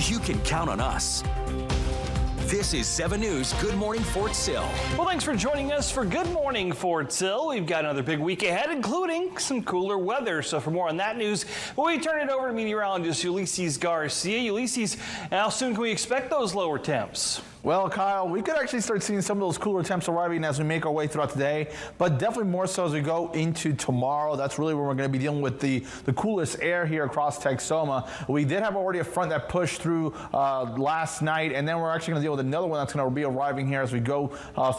you can count on us. This is 7 News Good Morning Fort Sill. Well, thanks for joining us for Good Morning Fort Sill. We've got another big week ahead, including some cooler weather. So for more on that news, we turn it over to meteorologist Ulysses Garcia. Ulysses, how soon can we expect those lower temps? Well, Kyle, we could actually start seeing some of those cooler temps arriving as we make our way throughout the day, but definitely more so as we go into tomorrow. That's really where we're going to be dealing with the coolest air here across Texoma. We did have already a front that pushed through last night, and then we're actually going to deal with another one that's going to be arriving here as we go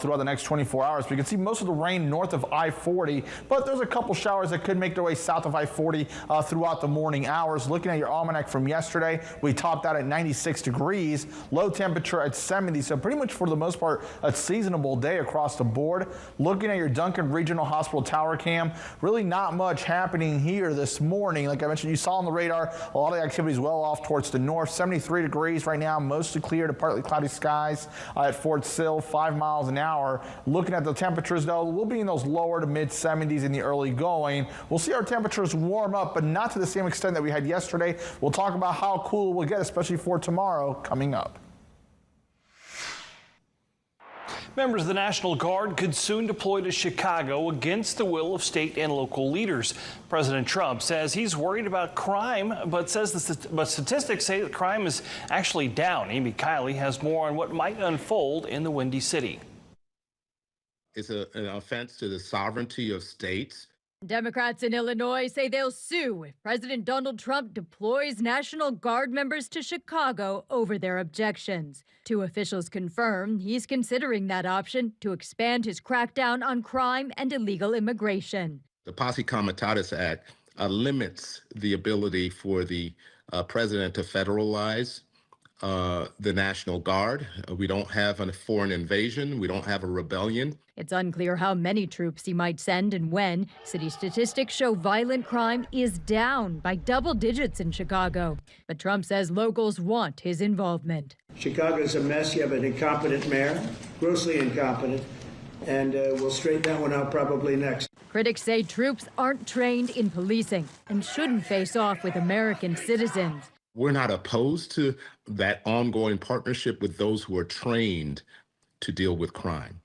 throughout the next 24 hours. We can see most of the rain north of I-40, but there's a couple showers that could make their way south of I-40 throughout the morning hours. Looking at your almanac from yesterday, we topped out at 96 degrees, low temperature at 70. So pretty much for the most part, a seasonable day across the board. Looking at your Duncan Regional Hospital tower cam, really not much happening here this morning. Like I mentioned, you saw on the radar, a lot of the activity is well off towards the north. 73 degrees right now, mostly clear to partly cloudy skies at Fort Sill, 5 miles an hour. Looking at the temperatures, though, we'll be in those lower to mid 70s in the early going. We'll see our temperatures warm up, but not to the same extent that we had yesterday. We'll talk about how cool it will get, especially for tomorrow coming up. Members of the National Guard could soon deploy to Chicago against the will of state and local leaders. President Trump says he's worried about crime, but statistics say that crime is actually down. Amy Kiley has more on what might unfold in the Windy City. It's an offense to the sovereignty of states. Democrats in Illinois say they'll sue if President Donald Trump deploys National Guard members to Chicago over their objections. Two officials confirm he's considering that option to expand his crackdown on crime and illegal immigration. The Posse Comitatus Act limits the ability for the president to federalize the National Guard. We don't have a foreign invasion. We don't have a rebellion. It's unclear how many troops he might send and when. City statistics show violent crime is down by double digits in Chicago. But Trump says locals want his involvement. Chicago's a mess. You have an incompetent mayor, grossly incompetent, and we'll straighten that one out probably next. Critics say troops aren't trained in policing and shouldn't face off with American citizens. We're not opposed to that ongoing partnership with those who are trained to deal with crime.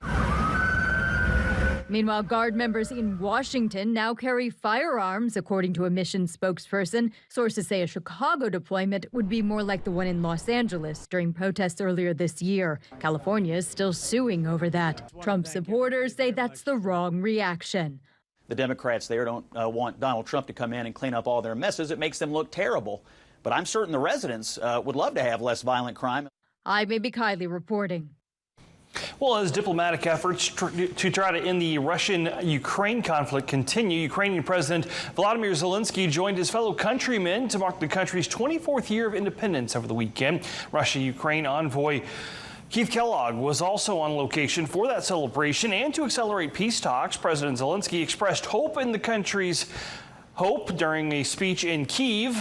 Meanwhile, Guard members in Washington now carry firearms, according to a mission spokesperson. Sources say a Chicago deployment would be more like the one in Los Angeles during protests earlier this year. California is still suing over that. Trump supporters say that's the wrong reaction. The Democrats there don't want Donald Trump to come in and clean up all their messes. It makes them look terrible. But I'm certain the residents would love to have less violent crime. I'm Amy Kiley reporting. Well, as diplomatic efforts to try to end the Russian-Ukraine conflict continue, Ukrainian President Volodymyr Zelensky joined his fellow countrymen to mark the country's 24th year of independence over the weekend. Russia-Ukraine envoy Keith Kellogg was also on location for that celebration, and to accelerate peace talks, President Zelensky expressed hope in the country's hope during a speech in Kyiv.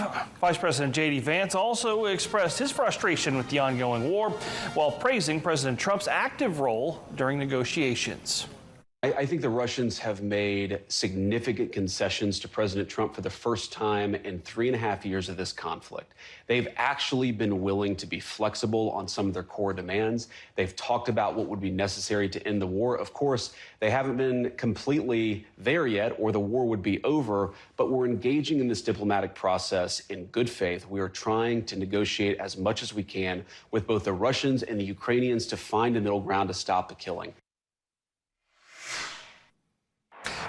Vice President J.D. Vance also expressed his frustration with the ongoing war while praising President Trump's active role during negotiations. I think the Russians have made significant concessions to President Trump for the first time in 3.5 years of this conflict. They've actually been willing to be flexible on some of their core demands. They've talked about what would be necessary to end the war. Of course, they haven't been completely there yet, or the war would be over, but we're engaging in this diplomatic process in good faith. We are trying to negotiate as much as we can with both the Russians and the Ukrainians to find a middle ground to stop the killing.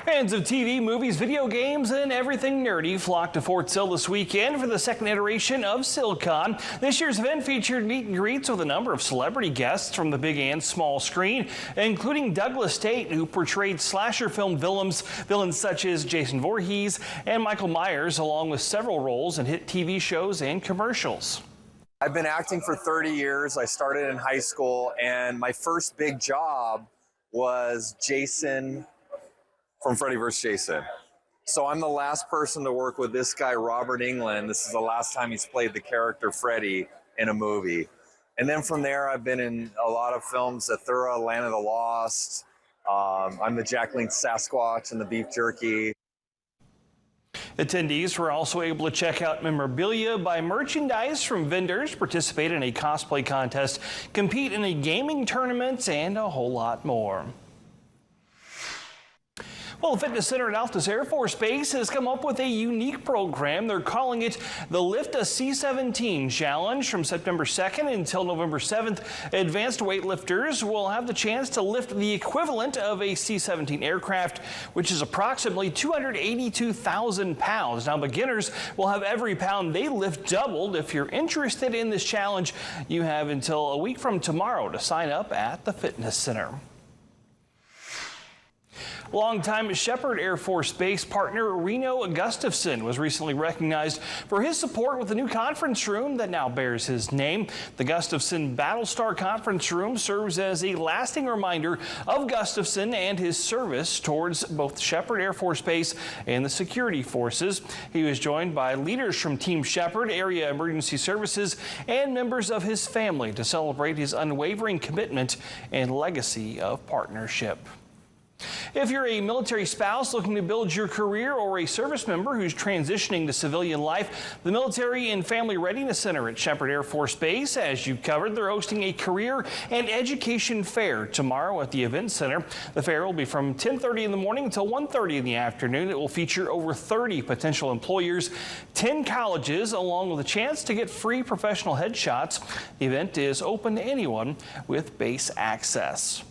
Fans of TV, movies, video games, and everything nerdy flocked to Fort Sill this weekend for the second iteration of SillCon. This year's event featured meet and greets with a number of celebrity guests from the big and small screen, including Douglas Tate, who portrayed slasher film villains such as Jason Voorhees and Michael Myers, along with several roles in hit TV shows and commercials. I've been acting for 30 years. I started in high school, and my first big job was Jason from Freddy vs. Jason. So I'm the last person to work with this guy, Robert Englund. This is the last time he's played the character Freddy in a movie. And then from there, I've been in a lot of films, Zathura, Land of the Lost. I'm the Jacqueline Sasquatch in the Beef Jerky. Attendees were also able to check out memorabilia, buy merchandise from vendors, participate in a cosplay contest, compete in a gaming tournament, and a whole lot more. Well, the Fitness Center at Altus Air Force Base has come up with a unique program. They're calling it the Lift a C-17 Challenge. From September 2nd until November 7th, advanced weightlifters will have the chance to lift the equivalent of a C-17 aircraft, which is approximately 282,000 pounds. Now, beginners will have every pound they lift doubled. If you're interested in this challenge, you have until a week from tomorrow to sign up at the Fitness Center. Longtime Shepherd Air Force Base partner Reno Gustafson was recently recognized for his support with the new conference room that now bears his name. The Gustafson Battlestar Conference Room serves as a lasting reminder of Gustafson and his service towards both Shepherd Air Force Base and the security forces. He was joined by leaders from Team Shepherd, Area Emergency Services, and members of his family to celebrate his unwavering commitment and legacy of partnership. If you're a military spouse looking to build your career or a service member who's transitioning to civilian life, the Military and Family Readiness Center at Shepherd Air Force Base, as you covered, they're hosting a career and education fair tomorrow at the Event Center. The fair will be from 10:30 in the morning until 1:30 in the afternoon. It will feature over 30 potential employers, 10 colleges, along with a chance to get free professional headshots. The event is open to anyone with base access.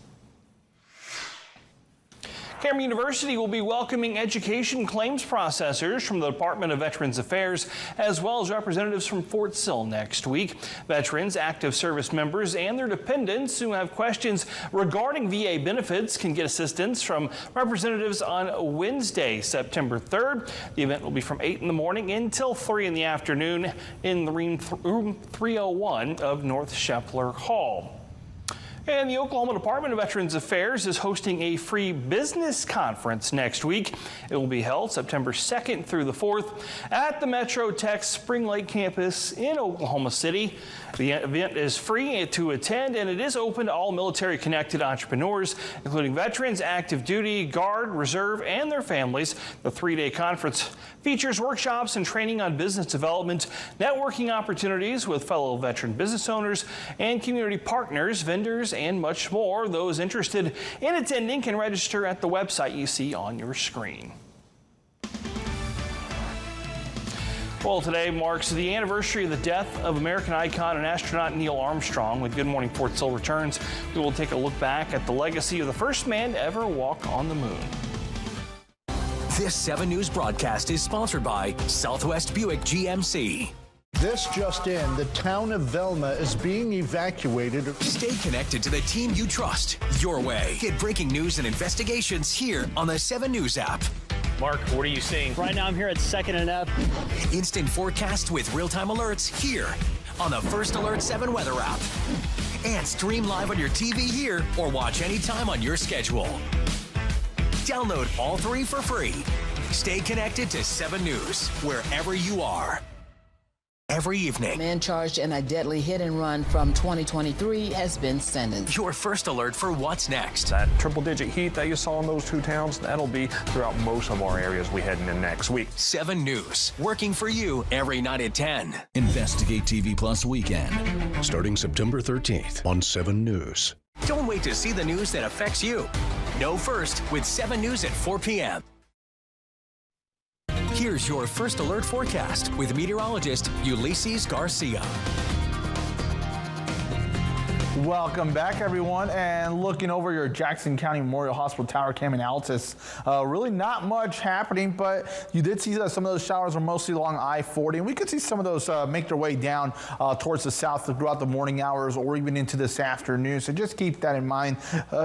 Cameron University will be welcoming education claims processors from the Department of Veterans Affairs, as well as representatives from Fort Sill next week. Veterans, active service members, and their dependents who have questions regarding VA benefits can get assistance from representatives on Wednesday, September 3rd. The event will be from 8 in the morning until 3 in the afternoon in the room 301 of North Scheffler Hall. And the Oklahoma Department of Veterans Affairs is hosting a free business conference next week. It will be held September 2nd through the 4th at the Metro Tech Spring Lake campus in Oklahoma City. The event is free to attend, and it is open to all military-connected entrepreneurs, including veterans, active duty, Guard, Reserve, and their families. The three-day conference features workshops and training on business development, networking opportunities with fellow veteran business owners and community partners, vendors, and much more. Those interested in attending can register at the website you see on your screen. Well, today marks the anniversary of the death of American icon and astronaut Neil Armstrong. When Good Morning Fort Sill returns, we will take a look back at the legacy of the first man to ever walk on the moon. This 7 News broadcast is sponsored by Southwest Buick GMC. This just in, the town of Velma is being evacuated. Stay connected to the team you trust your way. Get breaking news and investigations here on the 7 News app. Mark, what are you seeing? Right now I'm here at 2nd and F. Instant forecast with real-time alerts here on the First Alert 7 weather app. And stream live on your TV here or watch anytime on your schedule. Download all 3 for free. Stay connected to 7 News wherever you are. Every evening. Man charged in a deadly hit and run from 2023 has been sentenced. Your first alert for what's next. That triple-digit heat that you saw in those 2 towns, that'll be throughout most of our areas we head into next week. 7 News, working for you every night at 10. Investigate TV Plus Weekend, starting September 13th on 7 News. Don't wait to see the news that affects you. Know first with 7 News at 4 p.m. Here's your first alert forecast with meteorologist Ulysses Garcia. Welcome back, everyone, and looking over your Jackson County Memorial Hospital Tower cam in Altus. Really not much happening, but you did see that some of those showers are mostly along I-40, and we could see some of those make their way down towards the south throughout the morning hours or even into this afternoon. So just keep that in mind.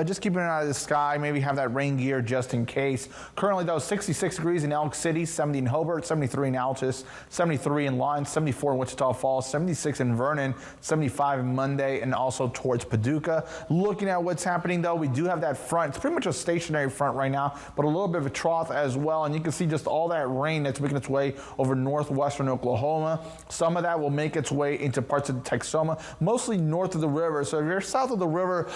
Just keep an eye on the sky, maybe have that rain gear just in case. Currently, though, 66 degrees in Elk City, 70 in Hobart, 73 in Altus, 73 in Lawrence, 74 in Wichita Falls, 76 in Vernon, 75 in Monday, and also towards Paducah. Looking at what's happening, though, we do have that front. It's pretty much a stationary front right now, but a little bit of a trough as well. And you can see just all that rain that's making its way over northwestern Oklahoma. Some of that will make its way into parts of Texoma, mostly north of the river. So if you're south of the river,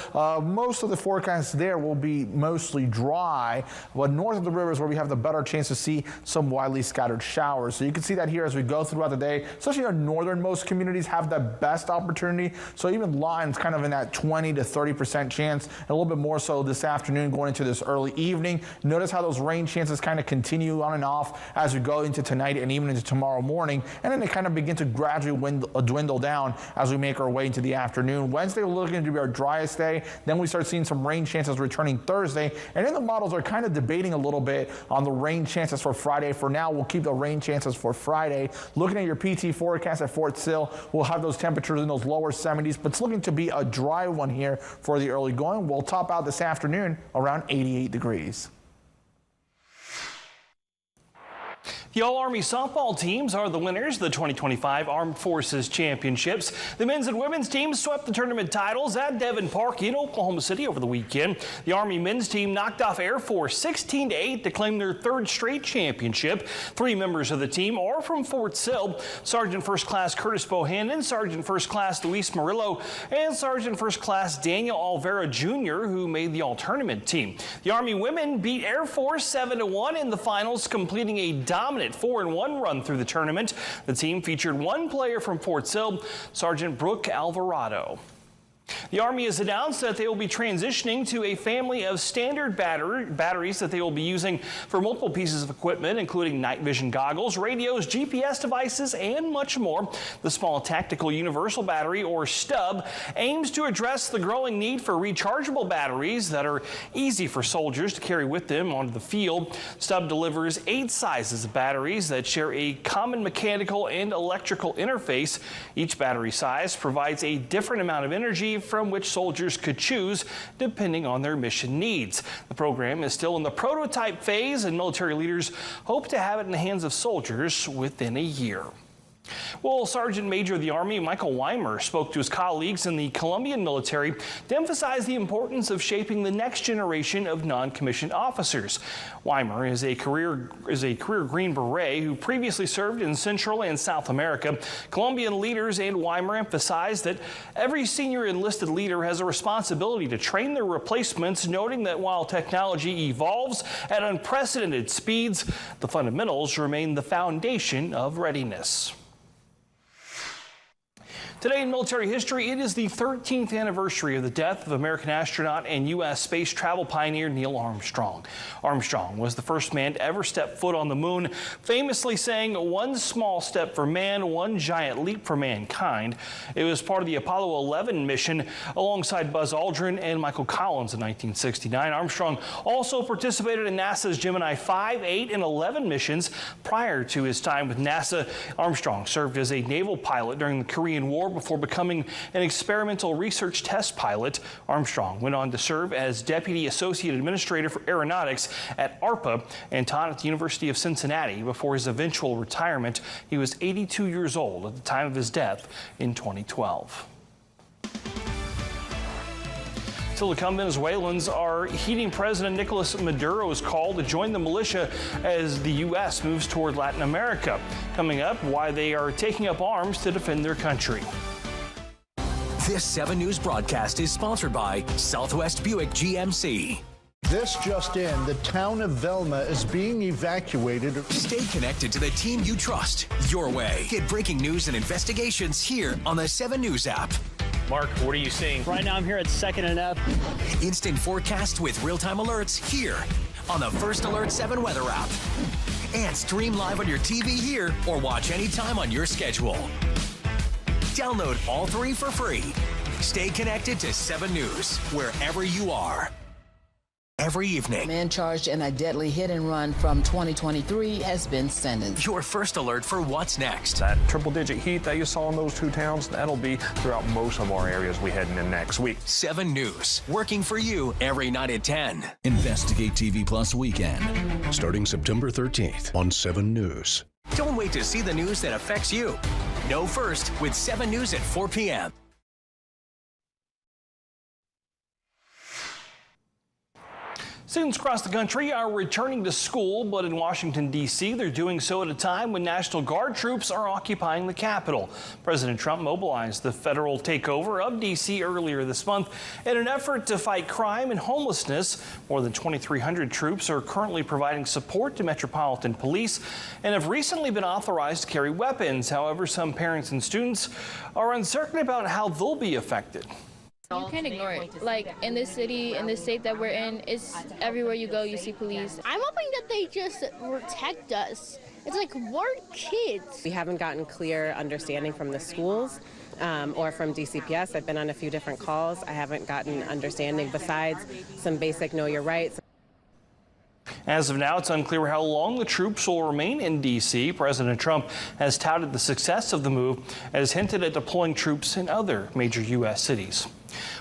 most of the forecasts there will be mostly dry. But north of the river is where we have the better chance to see some widely scattered showers. So you can see that here as we go throughout the day, especially our northernmost communities have the best opportunity. So even Lyme's kind of in that 20 to 30% chance, and a little bit more so this afternoon going into this early evening. Notice how those rain chances kind of continue on and off as we go into tonight and even into tomorrow morning, and then they kind of begin to gradually dwindle down as we make our way into the afternoon. Wednesday we're looking to be our driest day. Then we start seeing some rain chances returning Thursday, and then the models are kind of debating a little bit on the rain chances for Friday. For now, we'll keep the rain chances for Friday. Looking at your PT forecast at Fort Sill, we'll have those temperatures in those lower 70s, but it's looking to be a dry one here for the early going. We'll top out this afternoon around 88 degrees. The All-Army softball teams are the winners of the 2025 Armed Forces Championships. The men's and women's teams swept the tournament titles at Devon Park in Oklahoma City over the weekend. The Army men's team knocked off Air Force 16-8 to claim their third straight championship. 3 members of the team are from Fort Sill: Sergeant First Class Curtis Bohannon, Sergeant First Class Luis Murillo, and Sergeant First Class Daniel Alvera Jr., who made the all-tournament team. The Army women beat Air Force 7-1 in the finals, completing a dominant 4-1 run through the tournament. The team featured one player from Fort Sill, Sergeant Brooke Alvarado. The Army has announced that they will be transitioning to a family of standard batteries that they will be using for multiple pieces of equipment, including night vision goggles, radios, GPS devices, and much more. The Small Tactical Universal Battery, or STUB, aims to address the growing need for rechargeable batteries that are easy for soldiers to carry with them onto the field. STUB delivers 8 sizes of batteries that share a common mechanical and electrical interface. Each battery size provides a different amount of energy from which soldiers could choose depending on their mission needs. The program is still in the prototype phase, and military leaders hope to have it in the hands of soldiers within a year. Well, Sergeant Major of the Army Michael Weimer spoke to his colleagues in the Colombian military to emphasize the importance of shaping the next generation of non-commissioned officers. Weimer is a career Green Beret who previously served in Central and South America. Colombian leaders and Weimer emphasized that every senior enlisted leader has a responsibility to train their replacements, noting that while technology evolves at unprecedented speeds, the fundamentals remain the foundation of readiness. Today in military history, it is the 13th anniversary of the death of American astronaut and U.S. space travel pioneer Neil Armstrong. Armstrong was the first man to ever step foot on the moon, famously saying, "One small step for man, one giant leap for mankind." It was part of the Apollo 11 mission alongside Buzz Aldrin and Michael Collins in 1969. Armstrong also participated in NASA's Gemini 5, 8, and 11 missions. Prior to his time with NASA, Armstrong served as a naval pilot during the Korean War before becoming an experimental research test pilot. Armstrong went on to serve as Deputy Associate Administrator for Aeronautics at ARPA and taught at the University of Cincinnati before his eventual retirement. He was 82 years old at the time of his death in 2012. Still to come, Venezuelans are heeding President Nicolas Maduro's call to join the militia as the U.S. moves toward Latin America. Coming up, why they are taking up arms to defend their country. This 7 News broadcast is sponsored by Southwest Buick GMC. This just in, the town of Velma is being evacuated. Stay connected to the team you trust your way. Get breaking news and investigations here on the 7 News app. Mark, what are you seeing? Right now I'm here at 2nd and F. Instant forecast with real-time alerts here on the First Alert 7 weather app. And stream live on your TV here or watch anytime on your schedule. Download all 3 for free. Stay connected to 7 News wherever you are. Every evening. Man charged in a deadly hit and run from 2023 has been sentenced. Your first alert for what's next. That triple-digit heat that you saw in those 2 towns, that'll be throughout most of our areas we heading in next week. 7 News, working for you every night at 10. Investigate TV Plus Weekend, starting September 13th on 7 News. Don't wait to see the news that affects you. Know first with 7 News at 4 p.m. Students across the country are returning to school, but in Washington, D.C., they're doing so at a time when National Guard troops are occupying the Capitol. President Trump mobilized the federal takeover of D.C. earlier this month in an effort to fight crime and homelessness. More than 2,300 troops are currently providing support to Metropolitan Police and have recently been authorized to carry weapons. However, some parents and students are uncertain about how they'll be affected. You can't ignore it. Like in this city, in this state that we're in, it's everywhere you go, you see police. I'm hoping that they just protect us. It's like we're kids. We haven't gotten clear understanding from the schools or from DCPS. I've been on a few different calls. I haven't gotten understanding besides some basic know your rights. As of now, it's unclear how long the troops will remain in D.C. President Trump has touted the success of the move and has hinted at deploying troops in other major U.S. cities.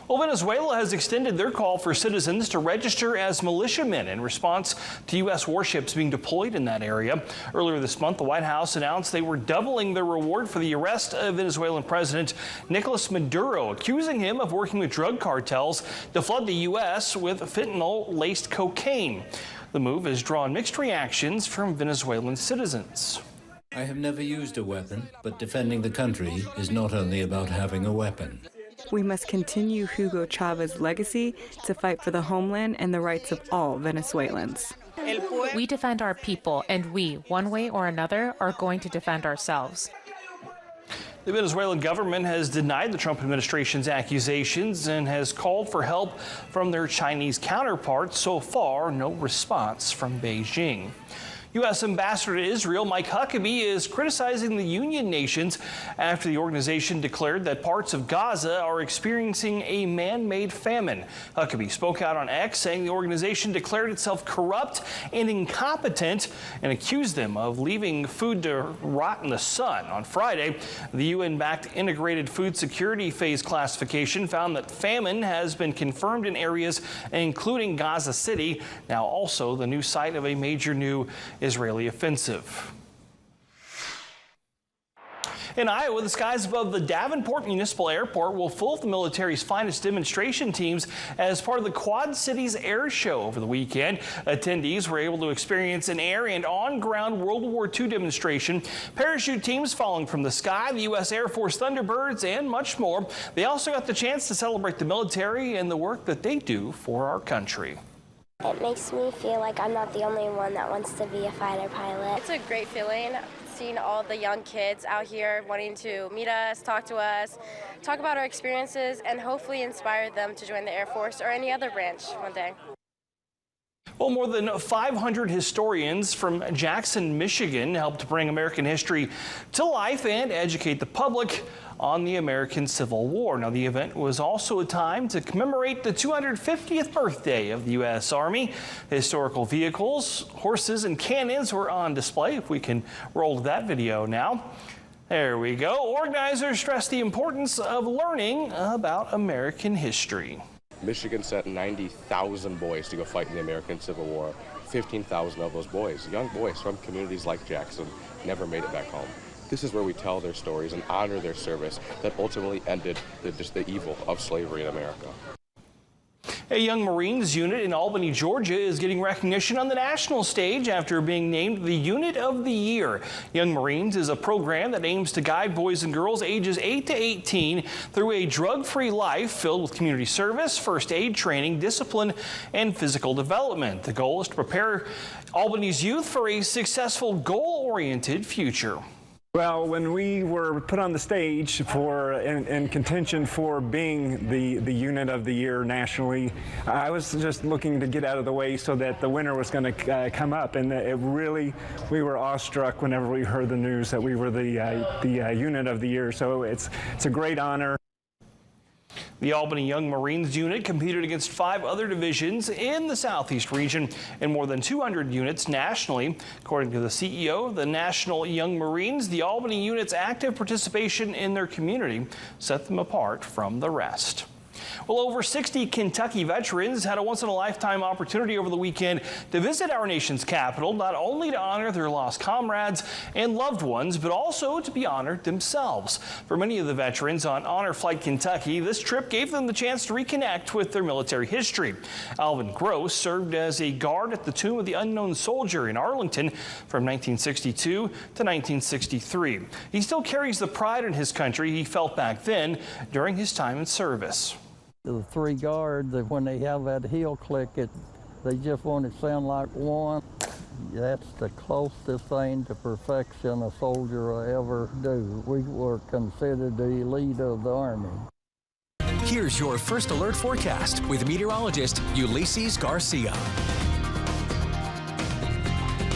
Well, Venezuela has extended their call for citizens to register as militiamen in response to U.S. warships being deployed in that area. Earlier this month, the White House announced they were doubling their reward for the arrest of Venezuelan President Nicolas Maduro, accusing him of working with drug cartels to flood the U.S. with fentanyl-laced cocaine. The move has drawn mixed reactions from Venezuelan citizens. I have never used a weapon, but defending the country is not only about having a weapon. We must continue Hugo Chávez's legacy to fight for the homeland and the rights of all Venezuelans. We defend our people, and we, one way or another, are going to defend ourselves. The Venezuelan government has denied the Trump administration's accusations and has called for help from their Chinese counterparts. So far, no response from Beijing. U.S. Ambassador to Israel Mike Huckabee is criticizing the Union nations after the organization declared that parts of Gaza are experiencing a man-made famine. Huckabee spoke out on X, saying the organization declared itself corrupt and incompetent and accused them of leaving food to rot in the sun. On Friday, the UN-backed Integrated Food Security Phase classification found that famine has been confirmed in areas including Gaza City, now also the new site of a major new Israeli offensive. In Iowa, the skies above the Davenport Municipal Airport will fill the military's finest demonstration teams as part of the Quad Cities Air Show over the weekend. Attendees were able to experience an air and on-ground World War II demonstration, parachute teams falling from the sky, the U.S. Air Force Thunderbirds, and much more. They also got the chance to celebrate the military and the work that they do for our country. It makes me feel like I'm not the only one that wants to be a fighter pilot. It's a great feeling seeing all the young kids out here wanting to meet us, talk to us, talk about our experiences, and hopefully inspire them to join the Air Force or any other branch one day. Well, more than 500 historians from Jackson, Michigan helped bring American history to life and educate the public on the American Civil War. Now, the event was also a time to commemorate the 250th birthday of the U.S. Army. Historical vehicles, horses, and cannons were on display. If we can roll to that video now. There we go. Organizers stressed the importance of learning about American history. Michigan sent 90,000 boys to go fight in the American Civil War. 15,000 of those boys, young boys from communities like Jackson, never made it back home. This is where we tell their stories and honor their service that ultimately ended the evil of slavery in America. A Young Marines unit in Albany, Georgia is getting recognition on the national stage after being named the Unit of the Year. Young Marines is a program that aims to guide boys and girls ages 8 to 18 through a drug-free life filled with community service, first aid training, discipline, and physical development. The goal is to prepare Albany's youth for a successful, goal-oriented future. Well, when we were put on the stage in contention for being the Unit of the Year nationally, I was just looking to get out of the way so that the winner was going to come up, and we were awestruck whenever we heard the news that we were the Unit of the Year. So it's a great honor. The Albany Young Marines unit competed against 5 other divisions in the Southeast region and more than 200 units nationally. According to the CEO of the National Young Marines, the Albany unit's active participation in their community set them apart from the rest. Well, over 60 Kentucky veterans had a once-in-a-lifetime opportunity over the weekend to visit our nation's capital, not only to honor their lost comrades and loved ones, but also to be honored themselves. For many of the veterans on Honor Flight Kentucky, this trip gave them the chance to reconnect with their military history. Alvin Gross served as a guard at the Tomb of the Unknown Soldier in Arlington from 1962 to 1963. He still carries the pride in his country he felt back then during his time in service. The three guards, when they have that heel click, they just want to sound like one. That's the closest thing to perfection a soldier will ever do. We were considered the elite of the Army. Here's your First Alert forecast with meteorologist Ulysses Garcia.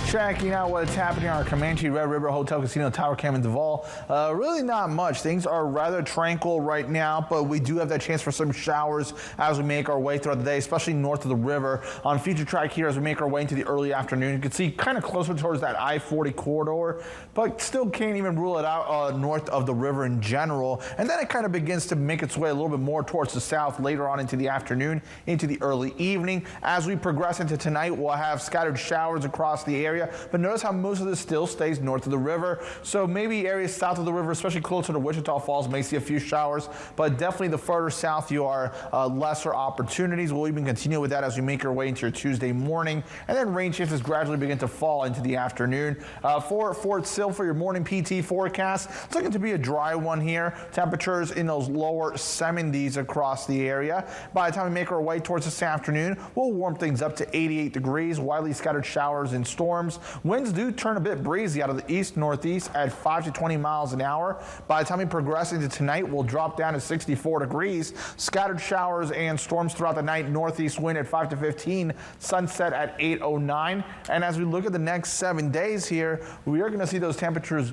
Checking out what's happening on our Comanche Red River Hotel Casino Tower Cam in Duval. Really not much. Things are rather tranquil right now, but we do have that chance for some showers as we make our way throughout the day, especially north of the river. On Future Track here as we make our way into the early afternoon, you can see kind of closer towards that I-40 corridor, but still can't even rule it out north of the river in general. And then it kind of begins to make its way a little bit more towards the south later on into the afternoon, into the early evening. As we progress into tonight, we'll have scattered showers across the area. But notice how most of this still stays north of the river. So maybe areas south of the river, especially closer to Wichita Falls, may see a few showers. But definitely the further south you are, lesser opportunities. We'll even continue with that as we make our way into your Tuesday morning. And then rain chances gradually begin to fall into the afternoon. For Fort Sill, for your morning PT forecast, it's looking to be a dry one here. Temperatures in those lower 70s across the area. By the time we make our way towards this afternoon, we'll warm things up to 88 degrees. Widely scattered showers and storms. Winds do turn a bit breezy out of the east-northeast at 5 to 20 miles an hour. By the time we progress into tonight, we'll drop down to 64 degrees. Scattered showers and storms throughout the night. Northeast wind at 5 to 15. Sunset at 8:09. And as we look at the next 7 days here, we are going to see those temperatures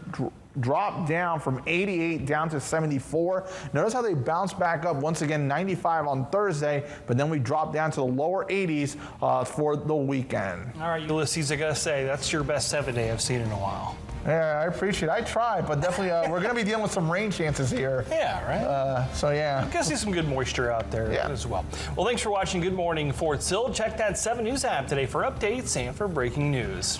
drop down from 88 down to 74. Notice how they bounce back up once again, 95 on Thursday, but then we drop down to the lower 80s for the weekend. All right, Ulysses, I gotta say, that's your best 7 day I've seen in a while. Yeah, I appreciate it. I tried, but definitely we're going to be dealing with some rain chances here. Yeah, right? So, yeah. I'm going to see some good moisture out there as well. Well, thanks for watching Good Morning Fort Sill. Check that 7 News app today for updates and for breaking news.